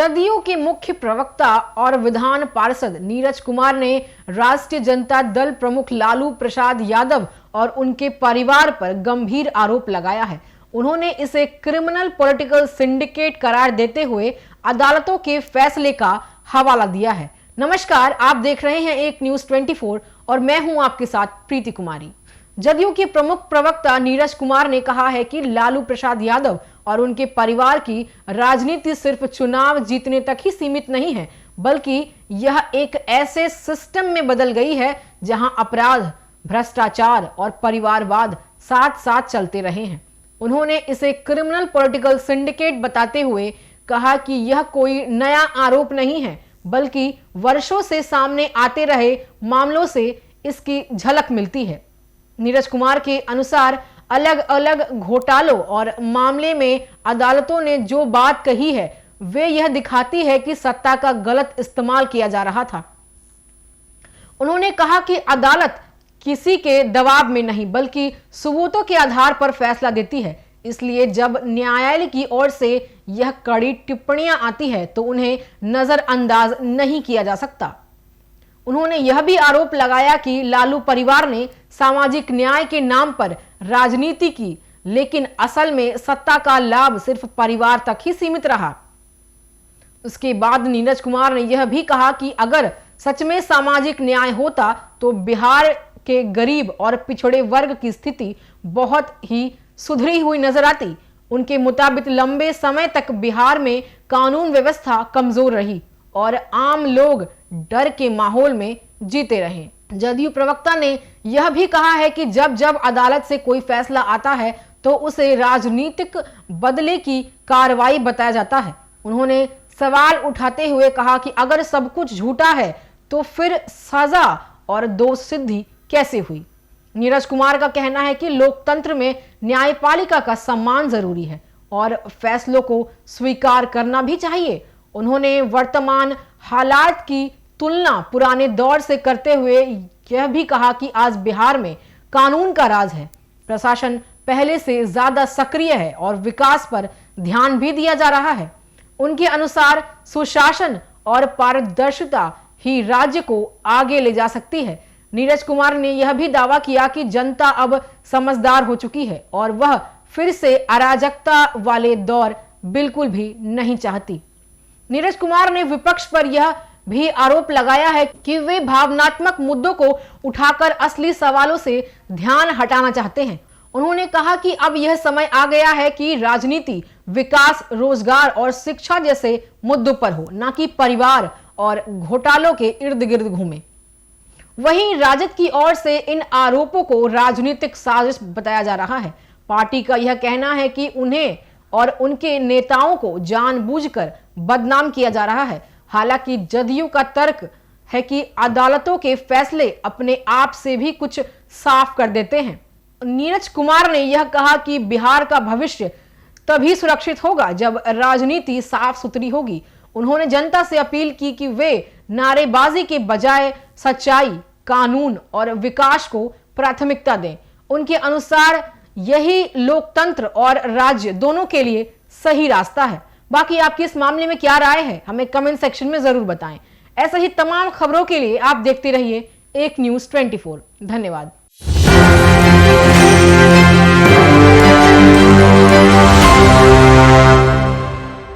जदयू के मुख्य प्रवक्ता और विधान पार्षद नीरज कुमार ने राष्ट्रीय जनता दल प्रमुख लालू प्रसाद यादव और उनके परिवार पर गंभीर आरोप लगाया है। उन्होंने इसे क्रिमिनल पॉलिटिकल सिंडिकेट करार देते हुए अदालतों के फैसले का हवाला दिया है। नमस्कार, आप देख रहे हैं एक न्यूज 24 और मैं हूं आपके साथ प्रीति कुमारी। जदयू के प्रमुख प्रवक्ता नीरज कुमार ने कहा है कि लालू प्रसाद यादव और उनके परिवार की राजनीति सिर्फ चुनाव जीतने तक ही सीमित नहीं है, बल्कि यह एक ऐसे सिस्टम में बदल गई है जहां अपराध, भ्रष्टाचार और परिवारवाद साथ साथ चलते रहे हैं। उन्होंने इसे क्रिमिनल पॉलिटिकल सिंडिकेट बताते हुए कहा कि यह कोई नया आरोप नहीं है, बल्कि वर्षों से सामने आते रहे मामलों से इसकी झलक मिलती है। नीरज कुमार के अनुसार अलग अलग घोटालों और मामले में अदालतों ने जो बात कही है वे यह दिखाती है कि सत्ता का गलत इस्तेमाल किया जा रहा था। उन्होंने कहा कि अदालत किसी के दबाव में नहीं बल्कि सबूतों के आधार पर फैसला देती है, इसलिए जब न्यायालय की ओर से यह कड़ी टिप्पणियां आती है तो उन्हें नजरअंदाज नहीं किया जा सकता। उन्होंने यह भी आरोप लगाया कि लालू परिवार ने सामाजिक न्याय के नाम पर राजनीति की, लेकिन असल में सत्ता का लाभ सिर्फ परिवार तक ही सीमित रहा। उसके बाद नीरज कुमार ने यह भी कहा कि अगर सच में सामाजिक न्याय होता तो बिहार के गरीब और पिछड़े वर्ग की स्थिति बहुत ही सुधरी हुई नजर आती। उनके मुताबिक लंबे समय तक बिहार में कानून व्यवस्था कमजोर रही और आम लोग डर के माहौल में जीते रहे। जदयू प्रवक्ता ने यह भी कहा है कि जब जब अदालत से कोई फैसला आता है तो उसे राजनीतिक बदले की कार्रवाई बताया जाता है। उन्होंने सवाल उठाते हुए कहा कि अगर सब कुछ झूठा है तो फिर सजा और दोष सिद्धि कैसे हुई। नीरज कुमार का कहना है कि लोकतंत्र में न्यायपालिका का सम्मान जरूरी है और फैसलों को स्वीकार करना भी चाहिए। उन्होंने वर्तमान हालात की तुलना पुराने दौर से करते हुए यह भी कहा कि आज बिहार में कानून का राज है, प्रशासन पहले से ज्यादा सक्रिय है और विकास पर ध्यान भी दिया जा रहा है। उनके अनुसार सुशासन और पारदर्शिता ही राज्य को आगे ले जा सकती है। नीरज कुमार ने यह भी दावा किया कि जनता अब समझदार हो चुकी है और वह फिर से अराजकता वाले दौर बिल्कुल भी नहीं चाहती। नीरज कुमार ने विपक्ष पर यह भी आरोप लगाया है कि वे भावनात्मक मुद्दों को उठाकर असली सवालों से ध्यान हटाना चाहते हैं। उन्होंने कहा कि अब यह समय आ गया है कि राजनीति विकास, रोजगार और शिक्षा जैसे मुद्दों पर हो, न कि परिवार और घोटालों के इर्द गिर्द घूमे। वहीं राजद की ओर से इन आरोपों को राजनीतिक साजिश बताया जा रहा है। पार्टी का यह कहना है कि उन्हें और उनके नेताओं को जानबूझकर बदनाम किया जा रहा है। हालांकि जदयू का तर्क है कि अदालतों के फैसले अपने आप से भी कुछ साफ कर देते हैं। नीरज कुमार ने यह कहा कि बिहार का भविष्य तभी सुरक्षित होगा जब राजनीति साफ सुथरी होगी। उन्होंने जनता से अपील की कि वे नारेबाजी के बजाय सच्चाई, कानून और विकास को प्राथमिकता दें। उनके अनुसार यही लोकतंत्र और राज्य दोनों के लिए सही रास्ता है। बाकी आपकी इस मामले में क्या राय है, हमें कमेंट सेक्शन में जरूर बताएं। ऐसे ही तमाम खबरों के लिए आप देखते रहिए एक न्यूज 24। धन्यवाद।